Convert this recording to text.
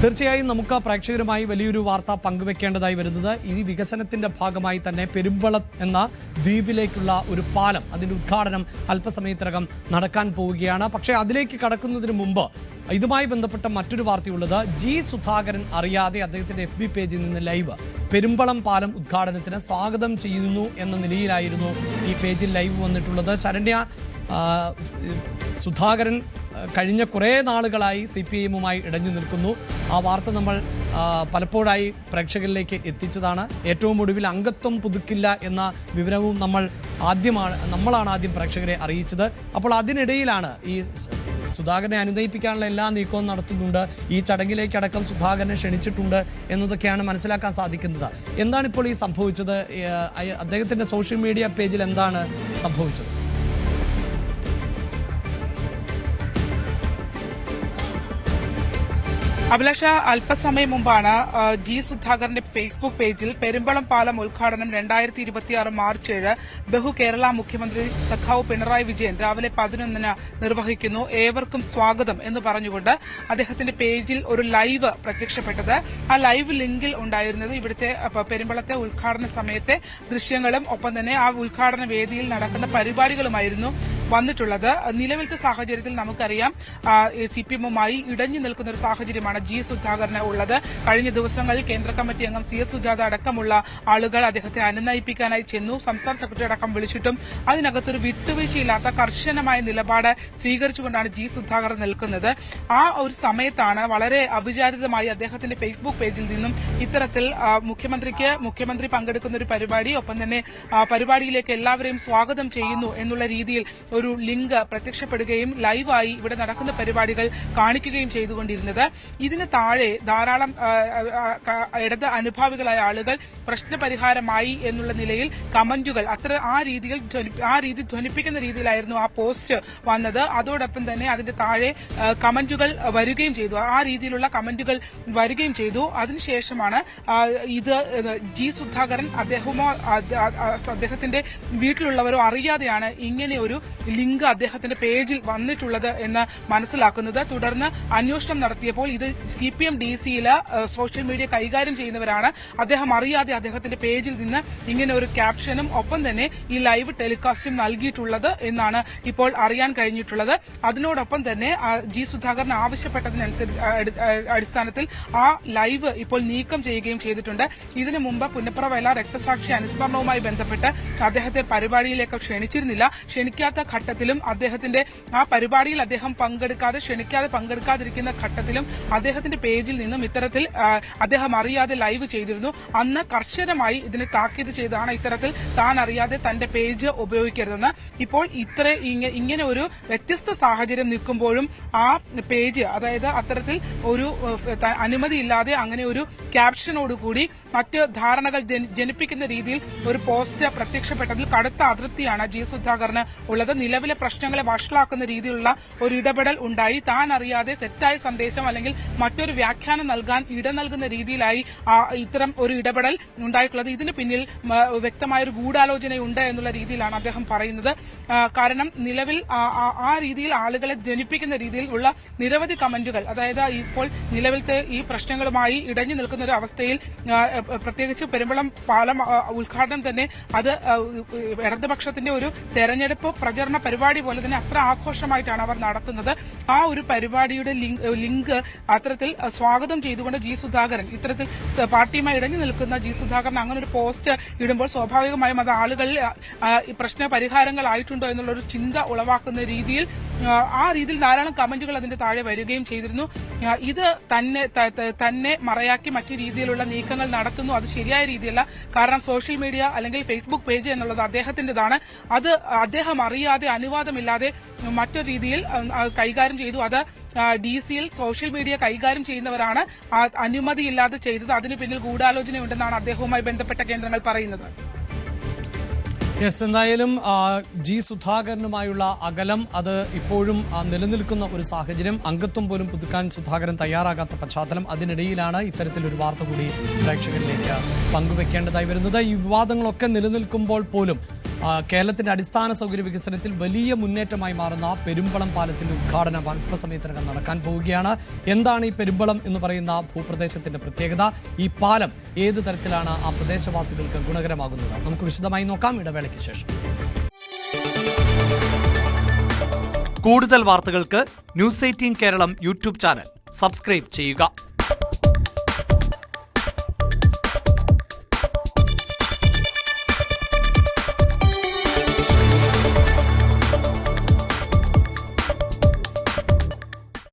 തീർച്ചയായും നമുക്ക് പ്രേക്ഷകരുമായി വലിയൊരു വാർത്ത പങ്കുവെക്കേണ്ടതായി വരുന്നത് ഈ വികസനത്തിന്റെ ഭാഗമായി തന്നെ പെരുമ്പളം എന്ന ദ്വീപിലേക്കുള്ള ഒരു പാലം അതിന്റെ ഉദ്ഘാടനം അല്പസമയത്തിനകം നടക്കാൻ പോവുകയാണ്. പക്ഷേ അതിലേക്ക് കടക്കുന്നതിന് മുമ്പ് ഇതുമായി ബന്ധപ്പെട്ട മറ്റൊരു വാർത്തയുള്ളത് ജി സുധാകരൻ അറിയാതെ അദ്ദേഹത്തിന്റെ FB പേജിൽ നിന്ന് ലൈവ് പെരുമ്പളം പാലം ഉദ്ഘാടനത്തിന് സ്വാഗതം ചെയ്യുന്നു എന്ന നിലയിലായിരുന്നു ഈ പേജിൽ ലൈവ് വന്നിട്ടുള്ളത്. ശരണ്യ, സുധാകരൻ കഴിഞ്ഞ കുറേ നാളുകളായി CPIഎമ്മുമായി ഇടഞ്ഞു നിൽക്കുന്നു. ആ വാർത്ത നമ്മൾ പലപ്പോഴായി പ്രേക്ഷകരിലേക്ക് എത്തിച്ചതാണ്. ഏറ്റവും ഒടുവിൽ അംഗത്വം പുതുക്കില്ല എന്ന വിവരവും നമ്മളാണ് ആദ്യം പ്രേക്ഷകരെ അറിയിച്ചത്. അപ്പോൾ അതിനിടയിലാണ് ഈ സുധാകരനെ അനുനയിപ്പിക്കാനുള്ള എല്ലാ നീക്കവും നടത്തുന്നുണ്ട്. ഈ ചടങ്ങിലേക്കടക്കം സുധാകരനെ ക്ഷണിച്ചിട്ടുണ്ട് എന്നതൊക്കെയാണ് മനസ്സിലാക്കാൻ സാധിക്കുന്നത്. എന്താണിപ്പോൾ ഈ സംഭവിച്ചത്? അദ്ദേഹത്തിൻ്റെ സോഷ്യൽ മീഡിയ പേജിൽ എന്താണ് സംഭവിച്ചത്? അഭിലാഷ, അല്പസമയം മുമ്പാണ് ജി സുധാകരന്റെ ഫേസ്ബുക്ക് പേജിൽ പെരുമ്പളം പാലം ഉദ്ഘാടനം 2026 മാർച്ച് 7 ബഹു കേരള മുഖ്യമന്ത്രി സഖാവ് പിണറായി വിജയൻ രാവിലെ 11 നിർവഹിക്കുന്നു, ഏവർക്കും സ്വാഗതം എന്ന് പറഞ്ഞുകൊണ്ട് അദ്ദേഹത്തിന്റെ പേജിൽ ഒരു ലൈവ് പ്രത്യക്ഷപ്പെട്ടത്. ആ ലൈവ് ലിങ്കിൽ ഉണ്ടായിരുന്നത് ഇവിടുത്തെ പെരുമ്പളത്തെ ഉദ്ഘാടന സമയത്തെ ദൃശ്യങ്ങളും ഒപ്പം തന്നെ ആ ഉദ്ഘാടന വേദിയിൽ നടക്കുന്ന പരിപാടികളുമായിരുന്നു വന്നിട്ടുള്ളത്. നിലവിലത്തെ സാഹചര്യത്തിൽ നമുക്കറിയാം CPIഎമ്മുമായി ഇടഞ്ഞു നിൽക്കുന്ന ഒരു സാഹചര്യമാണ് ജി സുധാകരന് ഉള്ളത്. കഴിഞ്ഞ ദിവസങ്ങളിൽ കേന്ദ്ര കമ്മിറ്റി അംഗം CS സുജാത അടക്കമുള്ള ആളുകൾ അദ്ദേഹത്തെ അനുനയിപ്പിക്കാനായി ചെന്നു. സംസ്ഥാന സെക്രട്ടറി അടക്കം വിളിച്ചിട്ടും അതിനകത്തൊരു വിട്ടുവീഴ്ചയില്ലാത്ത കർശനമായ നിലപാട് സ്വീകരിച്ചുകൊണ്ടാണ് ജി സുധാകരൻ നിൽക്കുന്നത്. ആ ഒരു സമയത്താണ് വളരെ അവിചാരിതമായി അദ്ദേഹത്തിന്റെ ഫേസ്ബുക്ക് പേജിൽ നിന്നും ഇത്തരത്തിൽ മുഖ്യമന്ത്രി പങ്കെടുക്കുന്ന ഒരു പരിപാടി, ഒപ്പം തന്നെ പരിപാടിയിലേക്ക് എല്ലാവരെയും സ്വാഗതം ചെയ്യുന്നു എന്നുള്ള രീതിയിൽ ഒരു ലിങ്ക് പ്രത്യക്ഷപ്പെടുകയും ലൈവായി ഇവിടെ നടക്കുന്ന പരിപാടികൾ കാണിക്കുകയും ചെയ്തുകൊണ്ടിരുന്നത്. ഇതിന് താഴെ ധാരാളം ഇടത് അനുഭാവികളായ ആളുകൾ പ്രശ്നപരിഹാരമായി എന്നുള്ള നിലയിൽ കമന്റുകൾ ആ രീതി ധ്വനിപ്പിക്കുന്ന രീതിയിലായിരുന്നു ആ പോസ്റ്റ് വന്നത്. അതോടൊപ്പം തന്നെ അതിന്റെ താഴെ കമന്റുകൾ വരികയും ചെയ്തു. ആ രീതിയിലുള്ള കമന്റുകൾ വരികയും ചെയ്തു. അതിനുശേഷമാണ് ഇത് ജി സുധാകരൻ അദ്ദേഹത്തിന്റെ വീട്ടിലുള്ളവരോ അറിയാതെയാണ് ഇങ്ങനെ ഒരു ലിങ്ക് അദ്ദേഹത്തിന്റെ പേജിൽ വന്നിട്ടുള്ളത് എന്ന് മനസ്സിലാക്കുന്നത്. തുടർന്ന് അന്വേഷണം നടത്തിയപ്പോൾ ഇത് CPM DC-യില് സോഷ്യൽ മീഡിയ കൈകാര്യം ചെയ്യുന്നവരാണ്. അദ്ദേഹം അറിയാതെ അദ്ദേഹത്തിന്റെ പേജിൽ നിന്ന് ഇങ്ങനെ ഒരു ക്യാപ്ഷനും ഒപ്പം തന്നെ ഈ ലൈവ് ടെലികാസ്റ്റും നൽകിയിട്ടുള്ളത് എന്നാണ് ഇപ്പോൾ അറിയാൻ കഴിഞ്ഞിട്ടുള്ളത്. അതിനോടൊപ്പം തന്നെ ജി സുധാകരൻ അടിസ്ഥാനത്തിൽ ആ ലൈവ് ഇപ്പോൾ നീക്കം ചെയ്യുകയും ചെയ്തിട്ടുണ്ട്. ഇതിനു മുമ്പ് പുന്നപ്ര വയലാർ രക്തസാക്ഷി അനുസ്മരണവുമായി ബന്ധപ്പെട്ട് അദ്ദേഹത്തെ പരിപാടിയിലേക്ക് ക്ഷണിച്ചിരുന്നില്ല. ക്ഷണിക്കാത്ത ഘട്ടത്തിലും അദ്ദേഹത്തിന്റെ ആ പരിപാടിയിൽ അദ്ദേഹം പങ്കെടുക്കാതിരിക്കുന്ന ഘട്ടത്തിലും അദ്ദേഹത്തിന്റെ പേജിൽ നിന്നും ഇത്തരത്തിൽ അദ്ദേഹം അറിയാതെ ലൈവ് ചെയ്തിരുന്നു. അന്ന് കർശനമായി ഇതിനെ താക്കീത് ചെയ്താണ് ഇത്തരത്തിൽ താൻ അറിയാതെ തന്റെ പേജ് ഉപയോഗിക്കരുതെന്ന്. ഇപ്പോൾ ഇങ്ങനെ ഒരു വ്യത്യസ്ത സാഹചര്യം നിൽക്കുമ്പോഴും ആ പേജ്, അതായത് അത്തരത്തിൽ ഒരു അനുമതിയില്ലാതെ അങ്ങനെ ഒരു ക്യാപ്ഷനോടുകൂടി മറ്റ് ധാരണകൾ ജനിപ്പിക്കുന്ന രീതിയിൽ ഒരു പോസ്റ്റ് പ്രത്യക്ഷപ്പെട്ടതിൽ കടുത്ത അതൃപ്തിയാണ് ജി സുധാകരന് ഉള്ളത്. നിലവിലെ പ്രശ്നങ്ങളെ വഷളാക്കുന്ന രീതിയിലുള്ള ഒരു ഇടപെടൽ ഉണ്ടായി. താൻ അറിയാതെ തെറ്റായ സന്ദേശം അല്ലെങ്കിൽ മറ്റൊരു വ്യാഖ്യാനം നൽകാൻ നൽകുന്ന രീതിയിലായി ഇത്തരം ഒരു ഇടപെടൽ ഉണ്ടായിട്ടുള്ളത്. ഇതിന് പിന്നിൽ വ്യക്തമായൊരു ഗൂഢാലോചനയുണ്ട് എന്നുള്ള രീതിയിലാണ് അദ്ദേഹം പറയുന്നത്. കാരണം നിലവിൽ ആ രീതിയിൽ ആളുകളെ ധ്വനിപ്പിക്കുന്ന രീതിയിൽ ഉള്ള നിരവധി കമന്റുകൾ, അതായത് ഇപ്പോൾ നിലവിലത്തെ ഈ പ്രശ്നങ്ങളുമായി ഇടഞ്ഞു നിൽക്കുന്ന ഒരു അവസ്ഥയിൽ പ്രത്യേകിച്ച് പെരുമ്പളം പാലം ഉദ്ഘാടനം തന്നെ അത് ഇടതുപക്ഷത്തിന്റെ ഒരു തെരഞ്ഞെടുപ്പ് പ്രചരണ പരിപാടി പോലെ തന്നെ അത്ര ആഘോഷമായിട്ടാണ് അവർ നടത്തുന്നത്. ആ ഒരു പരിപാടിയുടെ ലിങ്ക് അത്തരത്തിൽ സ്വാഗതം ചെയ്തുകൊണ്ട് ജി സുധാകരൻ, ഇത്തരത്തിൽ പാർട്ടിയുമായി ഇടഞ്ഞു നിൽക്കുന്ന ജി സുധാകരൻ അങ്ങനെ ഒരു പോസ്റ്റ് ഇടുമ്പോൾ സ്വാഭാവികമായും അത് ആളുകളിൽ പ്രശ്ന പരിഹാരങ്ങളായിട്ടുണ്ടോ എന്നുള്ളൊരു ചിന്ത ഉളവാക്കുന്ന രീതിയിൽ ആ രീതിയിൽ ധാരാളം കമന്റുകൾ അതിന്റെ താഴെ വരികയും ചെയ്തിരുന്നു. ഇത് തന്നെ മറയാക്കി മറ്റു രീതിയിലുള്ള നീക്കങ്ങൾ നടത്തുന്നു. അത് ശരിയായ രീതിയല്ല. കാരണം സോഷ്യൽ മീഡിയ അല്ലെങ്കിൽ ഫേസ്ബുക്ക് പേജ് എന്നുള്ളത് അദ്ദേഹത്തിന്റേതാണ്. അത് അദ്ദേഹം അറിയാതെ അനുവാദമില്ലാതെ മറ്റൊരു രീതിയിൽ കൈകാര്യം ചെയ്തു. അത് DC-യിൽ സോഷ്യൽ മീഡിയ കൈകാര്യം ചെയ്യുന്നവരാണ് അനുമതിയില്ലാതെ ചെയ്തത്. അതിന് പിന്നിൽ ഗൂഢാലോചനയുണ്ടെന്നാണ് അദ്ദേഹവുമായി ബന്ധപ്പെട്ട കേന്ദ്രങ്ങൾ പറയുന്നത്. യെസ്, എന്തായാലും ജി സുധാകരനുമായുള്ള അകലം അത് ഇപ്പോഴും നിലനിൽക്കുന്ന ഒരു സാഹചര്യം. അംഗത്വം പോലും പുതുക്കാൻ സുധാകരൻ തയ്യാറാകാത്ത പശ്ചാത്തലം. അതിനിടയിലാണ് ഇത്തരത്തിലൊരു വാർത്ത കൂടി പ്രേക്ഷകരിലേക്ക് പങ്കുവെക്കേണ്ടതായി വരുന്നത്. ഈ വിവാദങ്ങളൊക്കെ നിലനിൽക്കുമ്പോൾ പോലും കേരളത്തിന്റെ അടിസ്ഥാന സൗകര്യ വികസനത്തിൽ വലിയ മുന്നേറ്റമായി മാറുന്ന പെരുമ്പളം പാലത്തിന്റെ ഉദ്ഘാടനം അല്പസമയത്തിനകം നടക്കാൻ പോവുകയാണ്. എന്താണ് ഈ പെരുമ്പളം എന്ന് പറയുന്ന ഭൂപ്രദേശത്തിന്റെ പ്രത്യേകത? ഈ പാലം ഏത് തരത്തിലാണ് ആ പ്രദേശവാസികൾക്ക് ഗുണകരമാകുന്നത്? നമുക്ക് വിശദമായി നോക്കാം ഇടവേളയ്ക്ക് ശേഷം. കൂടുതൽ വാർത്തകൾക്ക് news 18 Keralam YouTube channel subscribe ചെയ്യുക.